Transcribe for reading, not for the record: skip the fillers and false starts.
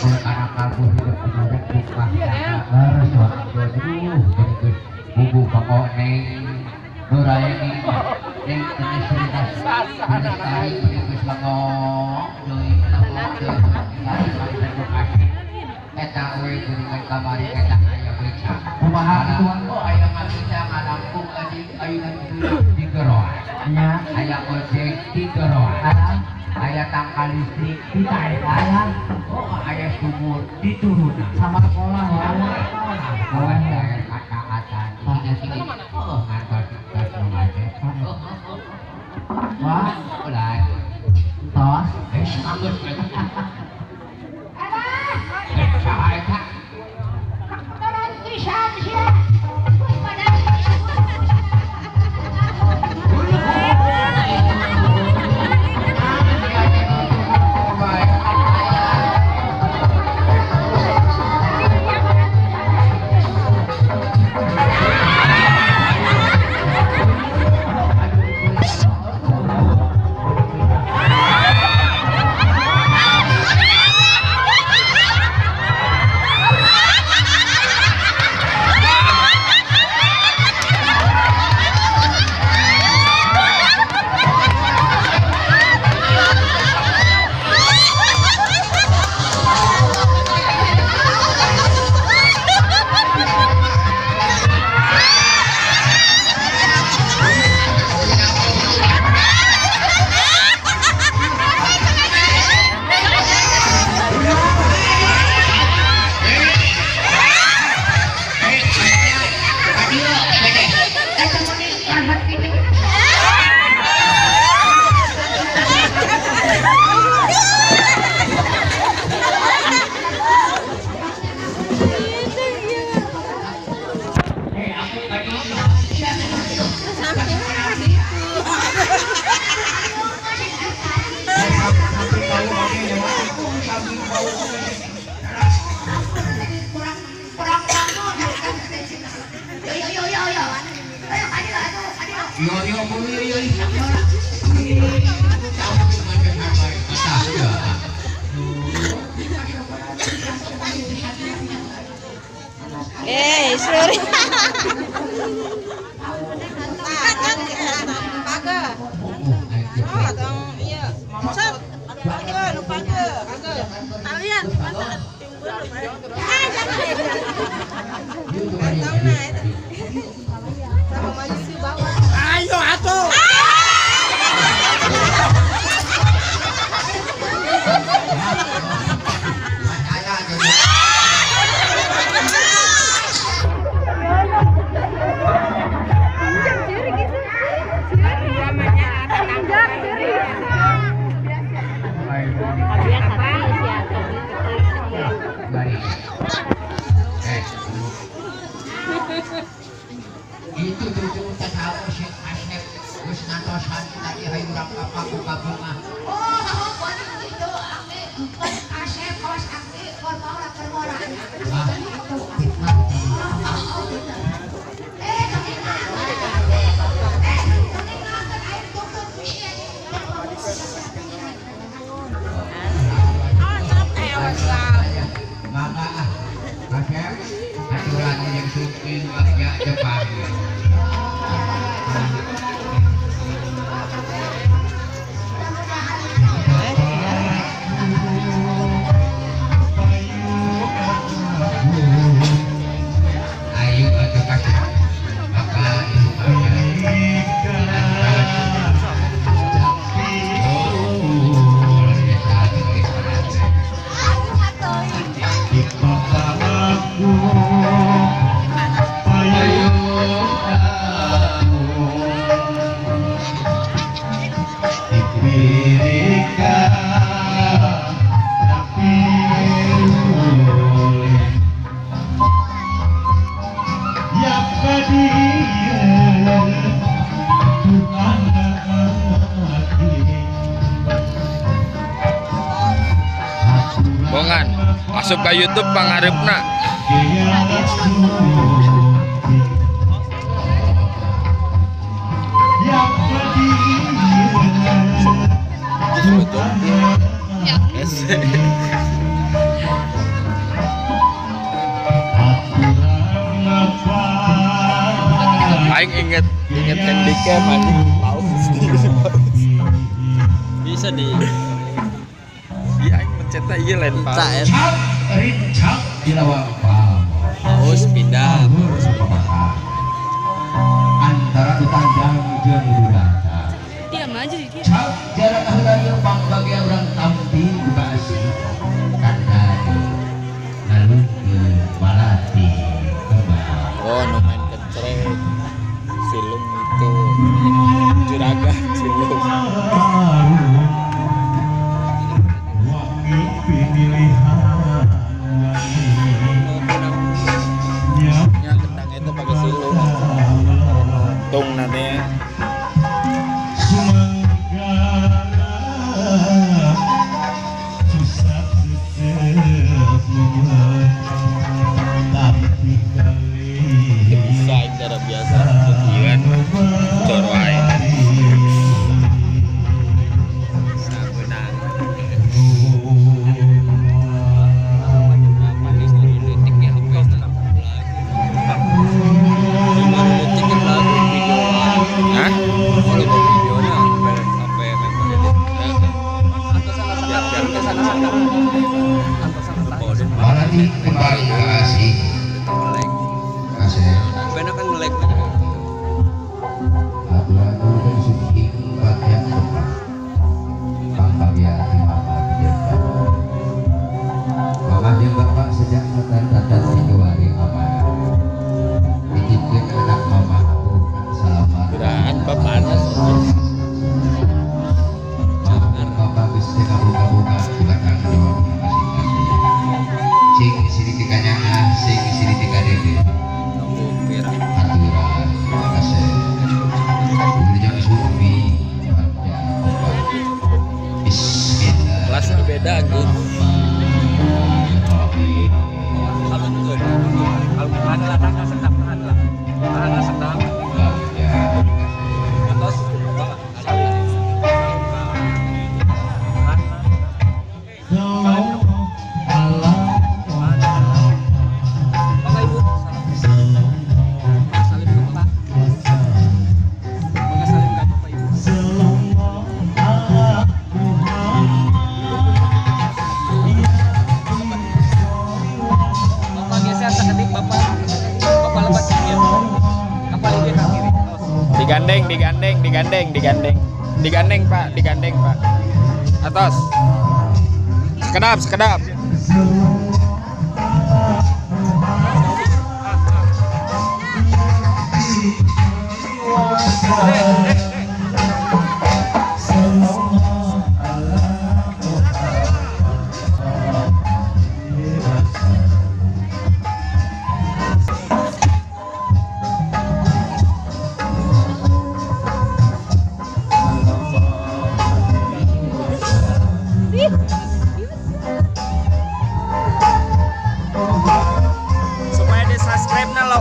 karena kalbu hidup penduduk bukan harus jadi bubu pokok neng nurayani neng tenesitas sekali berikut langong doi eta we kuningan kamari eta aya beca kumaha tuan oh aya ngabeca ngalampung ayeuna di geroa nya aya ojek di geroa aya tangkal listrik di daerah oh aya sumur di turunan sama sekolah sekolah daerah kata-kata oh ngantor gas nomade wah mulai tos sangat sorry. Ayo atuh. Itu tuh tahu sih asep geus ngantosan tadi hayurang apa buka bunga oh pokoknya gitu asep kos akti formal permoran maka asep aturan yang suci agak Jepang ayo atuh kasih maka ibu Bongan masuk ke YouTube pangarepna. Aing inget handicap anjing paus. Bisa di Iya aing mencetna ieu lain paus. Cak, rincak di lawang pamor. paus pindah. Antara utandang jeung durata. Diam aja di dia. Cak jarak akhirnya bang bagi orang tampi basi kandari lalu ke malati kembali. Oh, nu main kecrek. Silung itu juragan silung. Ya kendang itu pakai silung. Tung nanti. Bisa cara biasa. Iya, coro ae. Sabeunang. Hah? Malati kembali ke asih kasih aturan dan suci bagian depan bang bagian di mama biasa mama jeung bapak sejak tatan Februari amanah dititipkeun anak mama salaman Gerahan papanas. bapak geus teh kabuka-buka di batang jawab masing-masing sing sini tikanya sing sini tika dede aturan kasih Ujang Sumbi Bismillah Kelas beda anjing. Digandeng Pak. Atas. Sekedap. Supaya di subscribe na lo.